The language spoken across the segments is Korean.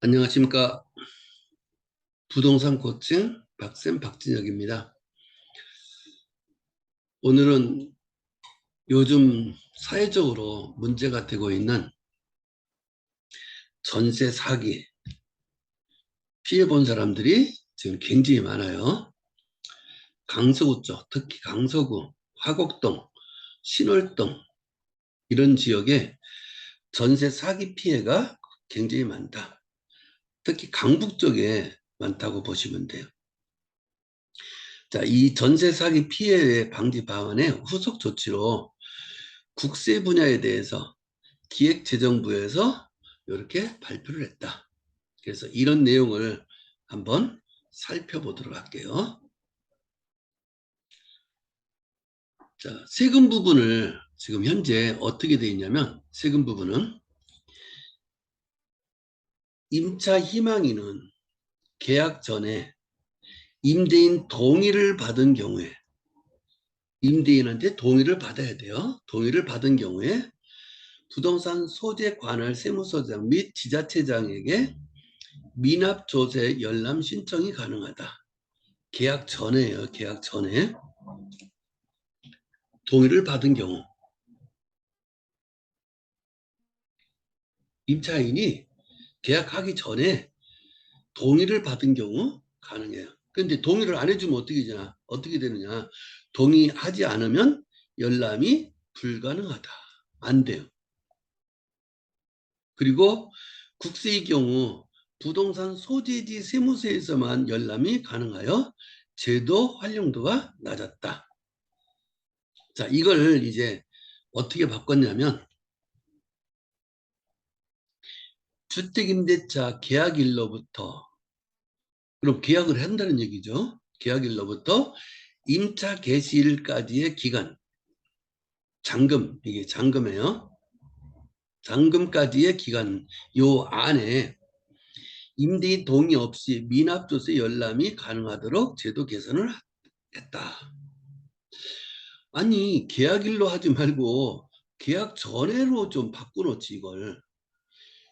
안녕하십니까. 부동산 코칭 박쌤 박진혁입니다. 오늘은 요즘 사회적으로 문제가 되고 있는 전세 사기 피해 본 사람들이 지금 굉장히 많아요. 강서구 쪽, 특히 강서구, 화곡동, 신월동 이런 지역에 전세 사기 피해가 굉장히 많다. 특히 강북 쪽에 많다고 보시면 돼요. 자, 이 전세 사기 피해 방지 방안의 후속 조치로 국세 분야에 대해서 기획재정부에서 이렇게 발표를 했다. 그래서 이런 내용을 한번 살펴보도록 할게요. 자, 세금 부분을 지금 현재 어떻게 되어 있냐면 세금 부분은 임차 희망인은 계약 전에 임대인 동의를 받은 경우에 임대인한테 동의를 받아야 돼요. 동의를 받은 경우에 부동산 소재 관할 세무서장 및 지자체장에게 미납조세 열람 신청이 가능하다. 계약 전에요. 계약 전에 동의를 받은 경우 임차인이 계약하기 전에 동의를 받은 경우 가능해요. 그런데 동의를 안 해주면 어떻게 되느냐? 동의하지 않으면 열람이 불가능하다. 안 돼요. 그리고 국세의 경우 부동산 소재지 세무서에서만 열람이 가능하여 제도 활용도가 낮았다. 자, 이걸 이제 어떻게 바꿨냐면 주택임대차 계약일로부터 그럼 계약을 한다는 얘기죠. 계약일로부터 임차 개시일까지의 기간 잔금 이게 잔금이에요. 잔금까지의 기간 요 안에 임대인 동의 없이 미납조세 열람이 가능하도록 제도 개선을 했다. 아니 계약일로 하지 말고 계약 전에로 좀 바꿔놓지 이걸.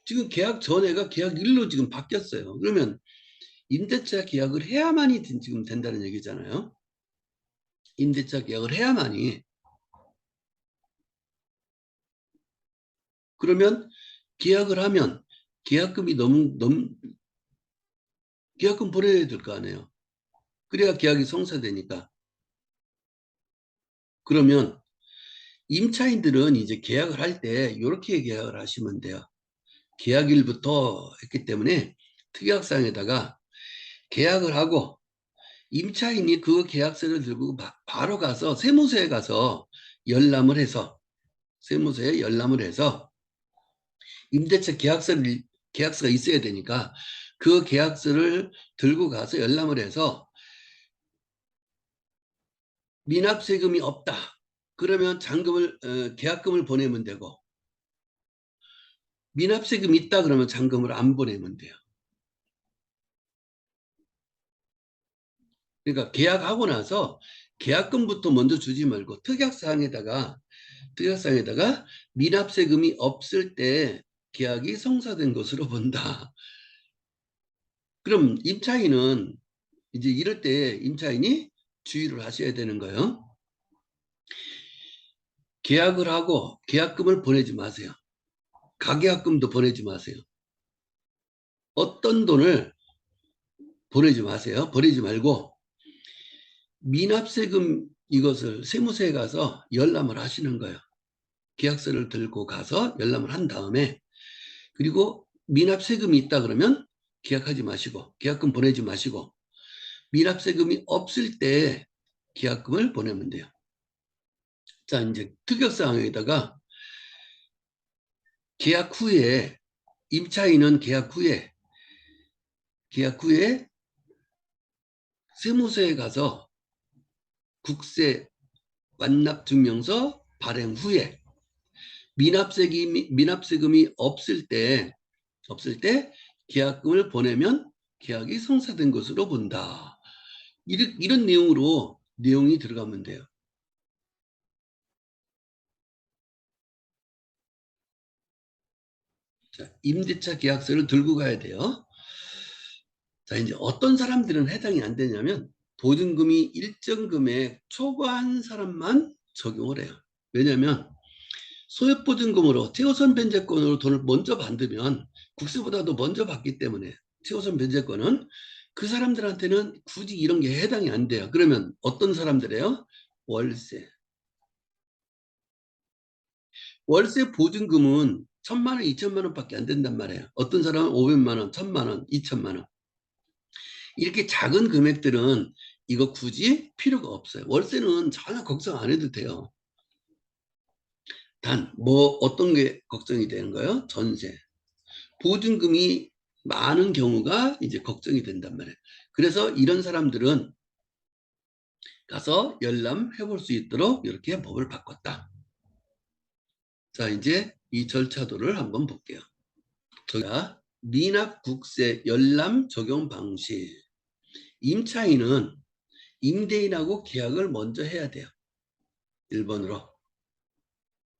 지금 계약 전에가 계약일로 지금 바뀌었어요. 그러면 임대차 계약을 해야만이 지금 된다는 얘기잖아요. 임대차 계약을 해야만이. 그러면 계약을 하면 계약금이 계약금 보내야 될 거 아니에요. 그래야 계약이 성사되니까. 그러면 임차인들은 이제 계약을 할 때 이렇게 계약을 하시면 돼요. 계약일부터 했기 때문에 특약상에다가 계약을 하고 임차인이 그 계약서를 들고 바로 가서 세무서에 가서 열람을 해서 세무서에 열람을 해서 임대차 계약서가 있어야 되니까 그 계약서를 들고 가서 열람을 해서 미납세금이 없다. 그러면 계약금을 보내면 되고 미납세금이 있다 그러면 잔금을 안 보내면 돼요. 그러니까 계약하고 나서 계약금부터 먼저 주지 말고 특약사항에다가 미납세금이 없을 때 계약이 성사된 것으로 본다. 그럼 임차인은 이제 이럴 때 임차인이 주의를 하셔야 되는 거예요. 계약을 하고 계약금을 보내지 마세요. 가계약금도 보내지 마세요. 어떤 돈을 보내지 마세요. 보내지 말고 미납세금 이것을 세무서에 가서 열람을 하시는 거예요. 계약서를 들고 가서 열람을 한 다음에 그리고 미납세금이 있다 그러면 계약하지 마시고 계약금 보내지 마시고 미납세금이 없을 때 계약금을 보내면 돼요. 자, 이제 특약사항에다가 계약 후에 임차인은 계약 후에 세무서에 가서 국세 완납증명서 발행 후에 미납세금이 없을 때 계약금을 보내면 계약이 성사된 것으로 본다. 이런 내용으로 내용이 들어가면 돼요. 자, 임대차 계약서를 들고 가야 돼요. 자, 이제 어떤 사람들은 해당이 안 되냐면 보증금이 일정 금액 초과한 사람만 적용을 해요. 왜냐하면 소액보증금으로 최우선 변제권으로 돈을 먼저 받으면 국세보다도 먼저 받기 때문에 최우선 변제권은 그 사람들한테는 굳이 이런 게 해당이 안 돼요. 그러면 어떤 사람들이에요? 월세. 월세 보증금은 1,000만 원, 2천만 원밖에 안 된단 말이에요. 어떤 사람은 500만 원, 1,000만 원, 2천만 원. 이렇게 작은 금액들은 이거 굳이 필요가 없어요. 월세는 전혀 걱정 안 해도 돼요. 단, 뭐 어떤 게 걱정이 되는 거예요? 전세. 보증금이 많은 경우가 이제 걱정이 된단 말이에요. 그래서 이런 사람들은 가서 열람해 볼 수 있도록 이렇게 법을 바꿨다. 자, 이제 이 절차도를 한번 볼게요. 자, 미납국세 열람 적용 방식. 임차인은 임대인하고 계약을 먼저 해야 돼요. 1번으로.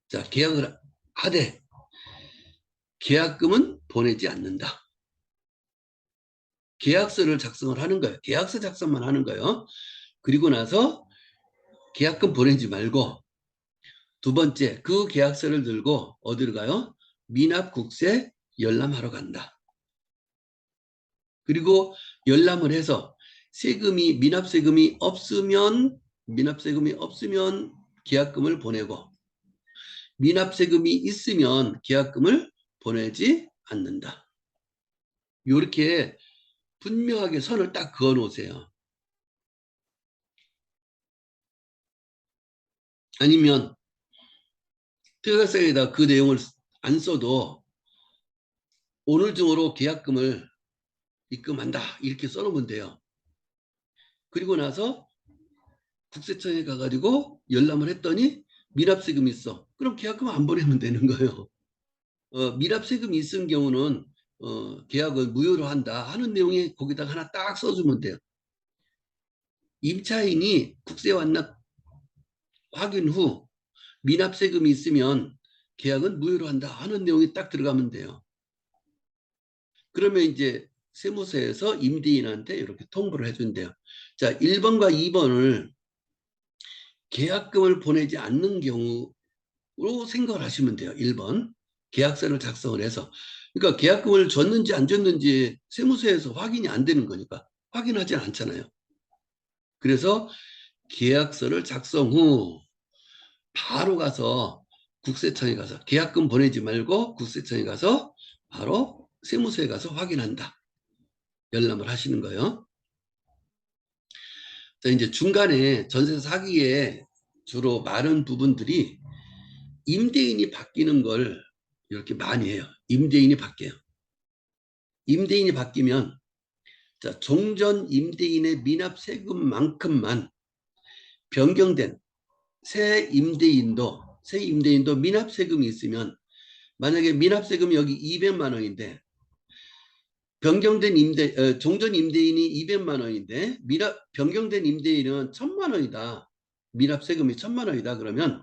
자, 계약을 하되 계약금은 보내지 않는다. 계약서를 작성을 하는 거예요. 계약서 작성만 하는 거예요. 그리고 나서 계약금 보내지 말고 두 번째, 그 계약서를 들고 어디로 가요? 미납국세 열람하러 간다. 그리고 열람을 해서 미납세금이 없으면 계약금을 보내고 미납세금이 있으면 계약금을 보내지 않는다. 이렇게 분명하게 선을 딱 그어 놓으세요. 아니면 특약서에다 그 내용을 안 써도 오늘 중으로 계약금을 입금한다 이렇게 써놓으면 돼요. 그리고 나서 국세청에 가가지고 열람을 했더니 미납세금이 있어. 그럼 계약금 안 보내면 되는 거예요. 미납세금이 있은 경우는 계약을 무효로 한다 하는 내용이 거기다 하나 딱 써주면 돼요. 임차인이 국세 완납 확인 후 미납세금이 있으면 계약은 무효로 한다 하는 내용이 딱 들어가면 돼요. 그러면 이제 세무서에서 임대인한테 이렇게 통보를 해준대요. 자, 1번과 2번을 계약금을 보내지 않는 경우로 생각을 하시면 돼요. 1번. 계약서를 작성을 해서. 그러니까 계약금을 줬는지 안 줬는지 세무서에서 확인이 안 되는 거니까 확인하지 않잖아요. 그래서 계약서를 작성 후 바로 가서 국세청에 가서 계약금 보내지 말고 국세청에 가서 바로 세무서에 가서 확인한다. 열람을 하시는 거예요. 자, 이제 중간에 전세 사기에 주로 많은 부분들이 임대인이 바뀌는 걸 이렇게 많이 해요. 임대인이 바뀌어요. 임대인이 바뀌면 자, 종전 임대인의 미납 세금만큼만 변경된 새 임대인도 미납 세금이 있으면 만약에 미납 세금이 여기 200만 원인데 변경된 종전 임대인이 200만 원인데 변경된 임대인은 1,000만 원이다. 미납 세금이 1,000만 원이다. 그러면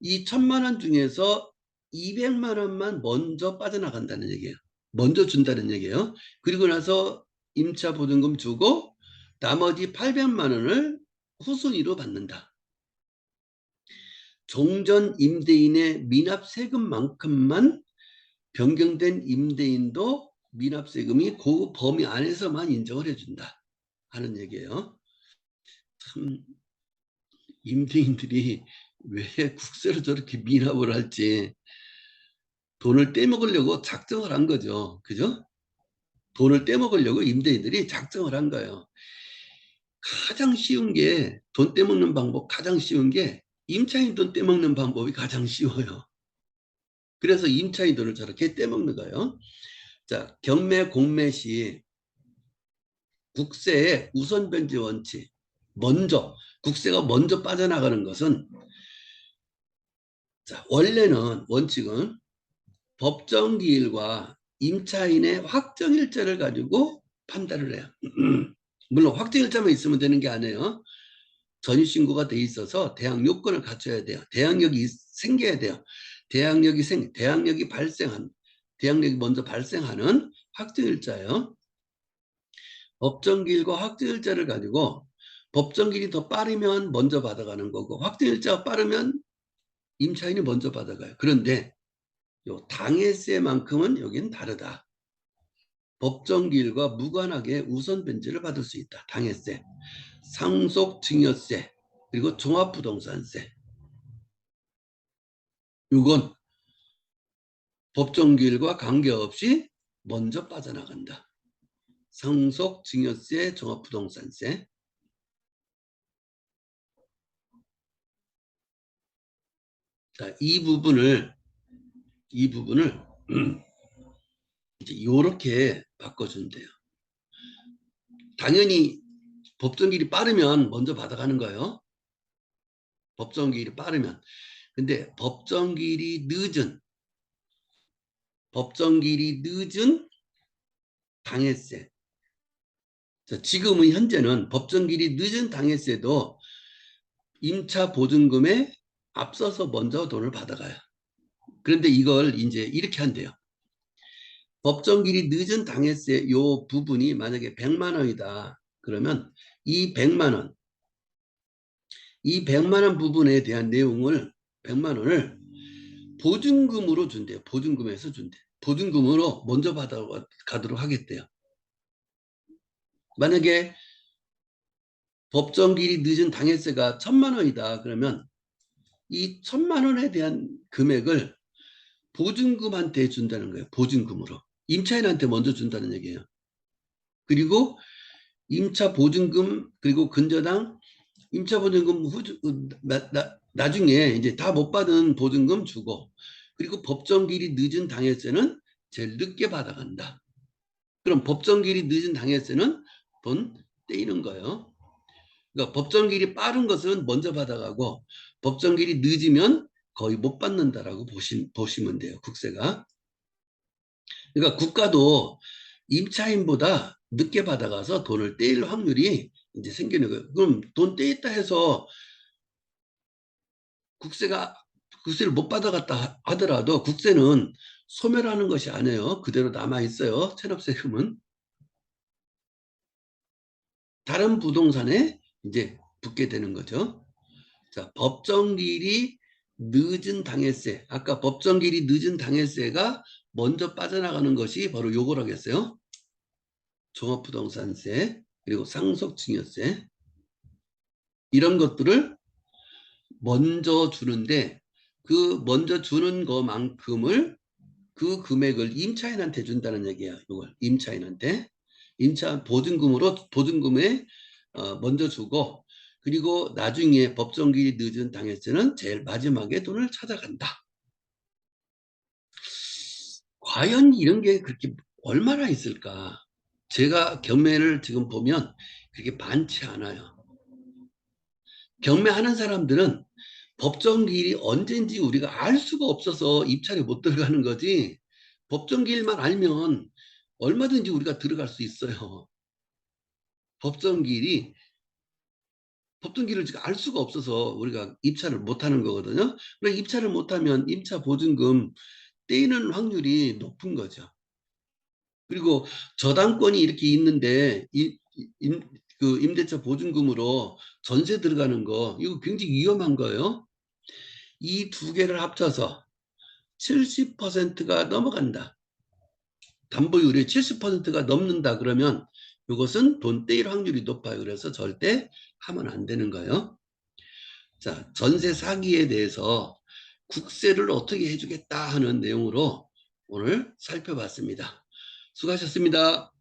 이 1,000만 원 중에서 200만 원만 먼저 빠져나간다는 얘기예요. 먼저 준다는 얘기예요. 그리고 나서 임차 보증금 주고 나머지 800만 원을 후순위로 받는다. 종전 임대인의 미납 세금만큼만 변경된 임대인도 미납세금이 그 범위 안에서만 인정을 해준다 하는 얘기예요. 참 임대인들이 왜 국세를 저렇게 미납을 할지 돈을 떼먹으려고 작정을 한 거죠. 그죠? 돈을 떼먹으려고 임대인들이 작정을 한 거예요. 가장 쉬운 게 돈 떼먹는 방법 가장 쉬운 게 임차인 돈 떼먹는 방법이 가장 쉬워요. 그래서 임차인 돈을 저렇게 떼먹는 거예요. 자, 경매 공매 시 국세의 우선 변제 원칙 국세가 먼저 빠져나가는 것은 자, 원칙은 법정기일과 임차인의 확정일자를 가지고 판단을 해요. 물론 확정일자만 있으면 되는 게 아니에요. 전입신고가 돼 있어서 대항 요건을 갖춰야 돼요. 대항력이 생겨야 돼요. 대항력이 발생한 대항력이 먼저 발생하는 확정일자예요. 법정기일과 확정일자를 가지고 법정기일이 더 빠르면 먼저 받아가는 거고 확정일자가 빠르면 임차인이 먼저 받아가요. 그런데 요 당해세만큼은 여기는 다르다. 법정기일과 무관하게 우선 변제를 받을 수 있다. 당해세, 상속증여세, 그리고 종합부동산세. 이건 법정기일과 관계없이 먼저 빠져나간다. 상속증여세, 종합부동산세. 자, 이 부분을 이제 이렇게 바꿔준대요. 당연히 법정기일이 빠르면 먼저 받아가는 거예요. 법정기일이 빠르면. 근데 법정기일이 늦은 당해세. 자, 지금은 현재는 법정기일이 늦은 당해세도 임차 보증금에 앞서서 먼저 돈을 받아가요. 그런데 이걸 이제 이렇게 한대요. 법정기일이 늦은 당해세 요 부분이 만약에 100만 원이다. 그러면 이 100만 원, 이 100만 원 부분에 대한 내용을 100만 원을 보증금으로 준대요. 보증금에서 준대. 보증금으로 먼저 받아가도록 하겠대요. 만약에 법정기일이 늦은 당해세가 1000만 원이다. 그러면 이 1000만 원에 대한 금액을 보증금한테 준다는 거예요. 보증금으로. 임차인한테 먼저 준다는 얘기예요. 그리고 임차 보증금 그리고 근저당 임차 보증금 나중에 이제 다 못 받은 보증금 주고 그리고 법정기일이 늦은 당해세는 제일 늦게 받아간다. 그럼 법정기일이 늦은 당해세는 돈 떼이는 거예요. 그러니까 법정기일이 빠른 것은 먼저 받아가고 법정기일이 늦으면 거의 못 받는다라고 보시면 돼요. 국세가. 그러니까 국가도 임차인보다 늦게 받아가서 돈을 떼일 확률이 이제 생기는 거예요. 그럼 돈 떼있다 해서 국세를 못 받아갔다 하더라도 국세는 소멸하는 것이 아니에요. 그대로 남아 있어요. 체납세금은 다른 부동산에 이제 붙게 되는 거죠. 자, 법정기일이 늦은 당해세. 아까 법정기일이 늦은 당해세가 먼저 빠져나가는 것이 바로 요거라겠어요. 종합부동산세 그리고 상속증여세 이런 것들을 먼저 주는데 그 먼저 주는 것만큼을 그 금액을 임차인한테 준다는 얘기야. 이걸 임차인한테 임차 보증금에 먼저 주고 그리고 나중에 법정기일이 늦은 당해세는 제일 마지막에 돈을 찾아간다. 과연 이런 게 그렇게 얼마나 있을까? 제가 경매를 지금 보면 그렇게 많지 않아요. 경매하는 사람들은 법정기일이 언젠지 우리가 알 수가 없어서 입찰에 못 들어가는 거지 법정기일만 알면 얼마든지 우리가 들어갈 수 있어요. 법정기일을 지금 알 수가 없어서 우리가 입찰을 못하는 거거든요. 그래서 입찰을 못하면 임차 보증금 떼이는 확률이 높은 거죠. 그리고 저당권이 이렇게 있는데 그 임대차 보증금으로 전세 들어가는 거 이거 굉장히 위험한 거예요. 이 두 개를 합쳐서 70%가 넘어간다. 담보율이 70%가 넘는다 그러면 이것은 돈 떼일 확률이 높아요. 그래서 절대 하면 안 되는 거예요. 자, 전세 사기에 대해서 국세를 어떻게 해주겠다 하는 내용으로 오늘 살펴봤습니다. 수고하셨습니다.